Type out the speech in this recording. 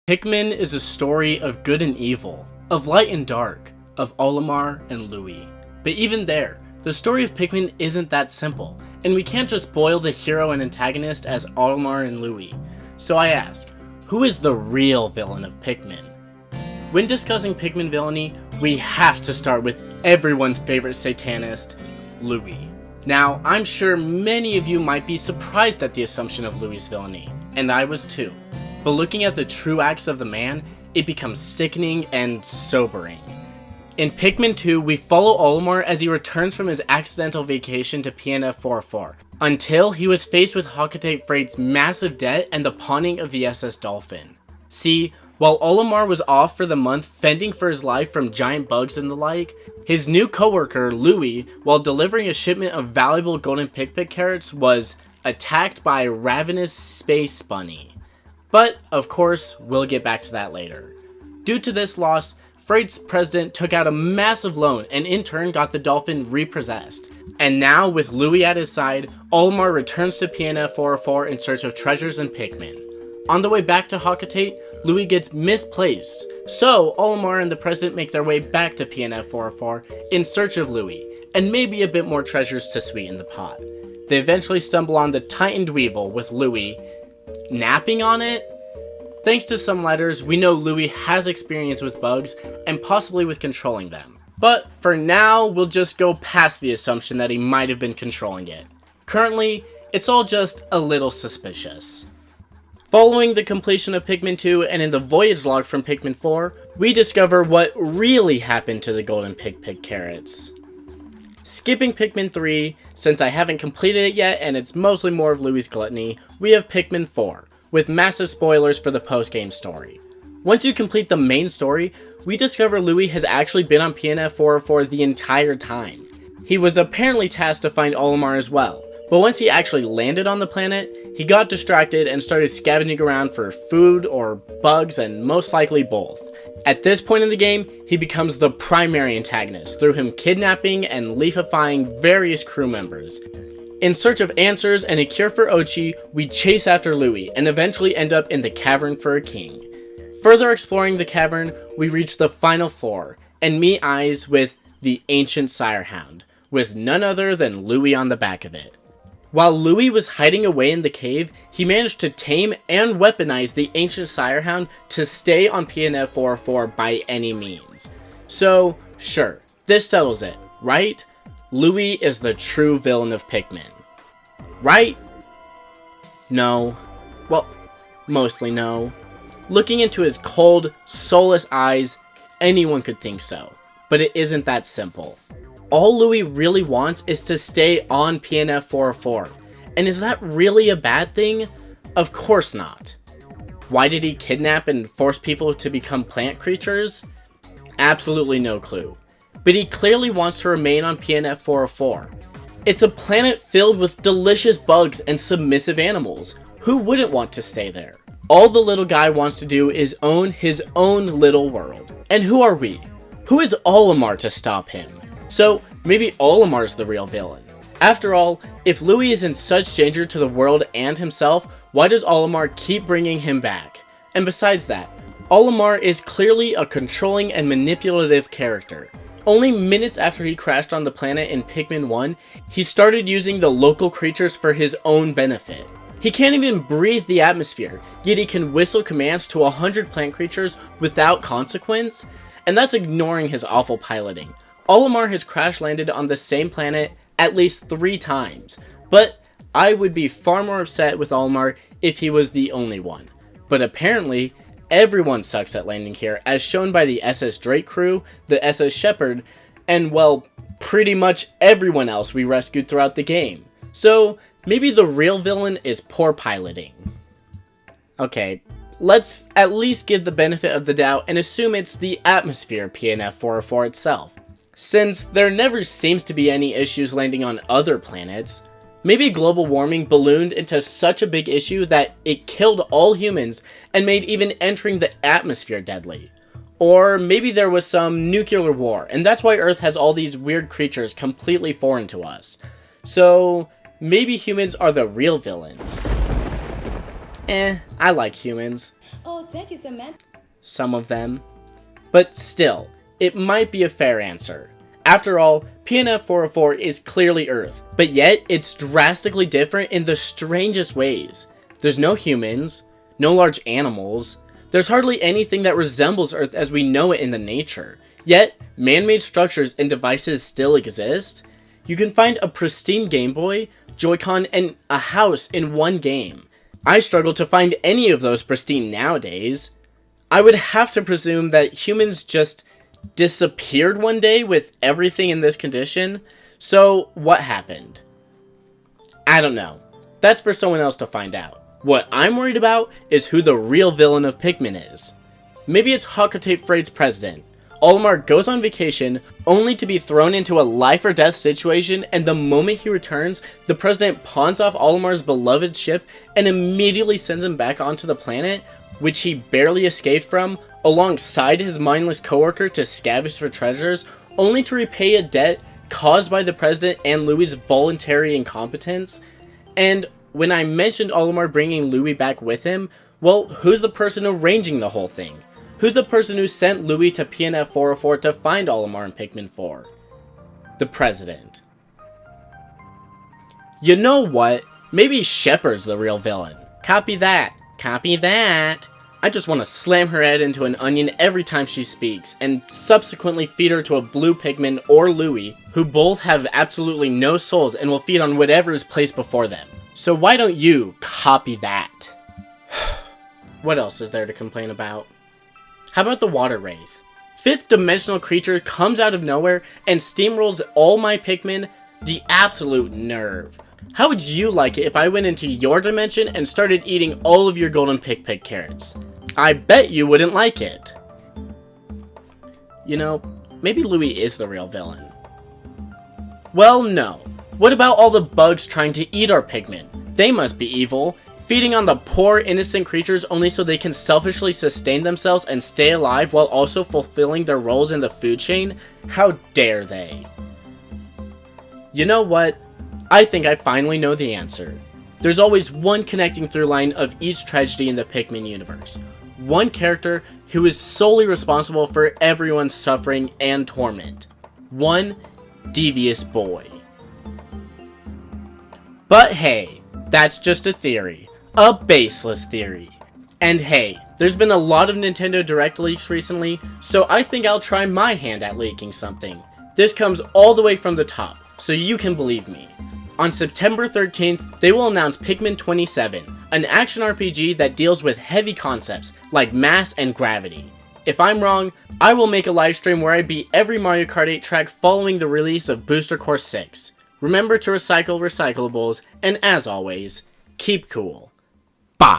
Pikmin is a story of good and evil, of light and dark, of Olimar and Louie. But even there, the story of Pikmin isn't that simple, and we can't just boil the hero and antagonist as Olimar and Louie. So I ask, who is the real villain of Pikmin? When discussing Pikmin villainy, we have to start with everyone's favorite satanist, Louie. Now, I'm sure many of you might be surprised at the assumption of Louie's villainy, and I was too. But looking at the true acts of the man, it becomes sickening and sobering. In Pikmin 2, we follow Olimar as he returns from his accidental vacation to PNF 404, until he was faced with Hockatate Freight's massive debt and the pawning of the SS Dolphin. See, while Olimar was off for the month fending for his life from giant bugs and the like, his new coworker, Louie, while delivering a shipment of valuable golden Pikmin carrots, was attacked by a ravenous space bunny. But, of course, we'll get back to that later. Due to this loss, Freight's president took out a massive loan and in turn got the dolphin repossessed. And now, with Louie at his side, Olimar returns to PNF 404 in search of treasures and Pikmin. On the way back to Hockatate, Louie gets misplaced, so Olimar and the president make their way back to PNF 404 in search of Louie, and maybe a bit more treasures to sweeten the pot. They eventually stumble on the Titaned Weevil with Louie napping on it. Thanks to some letters, we know Louie has experience with bugs and possibly with controlling them. But for now, we'll just go past the assumption that he might have been controlling it. Currently, it's all just a little suspicious. Following the completion of Pikmin 2 and in the voyage log from Pikmin 4, we discover what really happened to the golden Pikmin carrots. Skipping Pikmin 3, since I haven't completed it yet and it's mostly more of Louie's gluttony, we have Pikmin 4, with massive spoilers for the post-game story. Once you complete the main story, we discover Louie has actually been on PNF 404 the entire time. He was apparently tasked to find Olimar as well, but once he actually landed on the planet, he got distracted and started scavenging around for food or bugs, and most likely both. At this point in the game, he becomes the primary antagonist through him kidnapping and leafifying various crew members. In search of answers and a cure for Ochi, we chase after Louie and eventually end up in the cavern for a king. Further exploring the cavern, we reach the final floor and meet eyes with the ancient Sirehound, with none other than Louie on the back of it. While Louie was hiding away in the cave, he managed to tame and weaponize the ancient Sirehound to stay on PNF 404 by any means. So, sure, this settles it, right? Louie is the true villain of Pikmin. Right? No. Well, mostly no. Looking into his cold, soulless eyes, anyone could think so. But it isn't that simple. All Louie really wants is to stay on PNF 404. And is that really a bad thing? Of course not. Why did he kidnap and force people to become plant creatures? Absolutely no clue. But he clearly wants to remain on PNF 404. It's a planet filled with delicious bugs and submissive animals. Who wouldn't want to stay there? All the little guy wants to do is own his own little world. And who are we? Who is Olimar to stop him? So, maybe Olimar's the real villain. After all, if Louie is in such danger to the world and himself, why does Olimar keep bringing him back? And besides that, Olimar is clearly a controlling and manipulative character. Only minutes after he crashed on the planet in Pikmin 1, he started using the local creatures for his own benefit. He can't even breathe the atmosphere, yet he can whistle commands to 100 plant creatures without consequence? And that's ignoring his awful piloting. Olimar has crash landed on the same planet at least 3 times, but I would be far more upset with Olimar if he was the only one. But apparently, everyone sucks at landing here, as shown by the SS Drake crew, the SS Shepherd, and well, pretty much everyone else we rescued throughout the game. So, maybe the real villain is poor piloting. Okay, let's at least give the benefit of the doubt and assume it's the atmosphere PNF 404 itself. Since there never seems to be any issues landing on other planets, maybe global warming ballooned into such a big issue that it killed all humans and made even entering the atmosphere deadly. Or maybe there was some nuclear war, and that's why Earth has all these weird creatures completely foreign to us. So maybe humans are the real villains. I like humans. Oh, tech is a man. Some of them. But still, it might be a fair answer. After all, PNF 404 is clearly Earth, but yet it's drastically different in the strangest ways. There's no humans, no large animals, there's hardly anything that resembles Earth as we know it in the nature. Yet, man-made structures and devices still exist. You can find a pristine Game Boy, Joy-Con, and a house in one game. I struggle to find any of those pristine nowadays. I would have to presume that humans just disappeared one day with everything in this condition. So, what happened? I don't know. That's for someone else to find out. What I'm worried about is who the real villain of Pikmin is. Maybe it's Hakatate Freight's president. Olimar goes on vacation only to be thrown into a life or death situation, and the moment he returns, the president pawns off Olimar's beloved ship and immediately sends him back onto the planet, which he barely escaped from, alongside his mindless coworker to scavenge for treasures, only to repay a debt caused by the president and Louie's voluntary incompetence. And when I mentioned Olimar bringing Louie back with him, well, who's the person arranging the whole thing? Who's the person who sent Louie to PNF 404 to find Olimar in Pikmin 4? The president. You know what? Maybe Shepard's the real villain. Copy that. Copy that. I just want to slam her head into an onion every time she speaks, and subsequently feed her to a blue Pikmin or Louie, who both have absolutely no souls and will feed on whatever is placed before them. So why don't you copy that? What else is there to complain about? How about the Water Wraith? Fifth dimensional creature comes out of nowhere and steamrolls all my Pikmin? The absolute nerve. How would you like it if I went into your dimension and started eating all of your golden Pick carrots? I bet you wouldn't like it. You know, maybe Louie is the real villain. Well, no. What about all the bugs trying to eat our Pikmin? They must be evil, feeding on the poor innocent creatures only so they can selfishly sustain themselves and stay alive while also fulfilling their roles in the food chain? How dare they? You know what? I think I finally know the answer. There's always one connecting through line of each tragedy in the Pikmin universe. One character who is solely responsible for everyone's suffering and torment. One devious boy. But hey, that's just a theory. A baseless theory. And hey, there's been a lot of Nintendo Direct leaks recently, so I think I'll try my hand at leaking something. This comes all the way from the top, so you can believe me. On September 13th, they will announce Pikmin 27, an action RPG that deals with heavy concepts like mass and gravity. If I'm wrong, I will make a livestream where I beat every Mario Kart 8 track following the release of Booster Course 6. Remember to recycle recyclables, and as always, keep cool. Bye.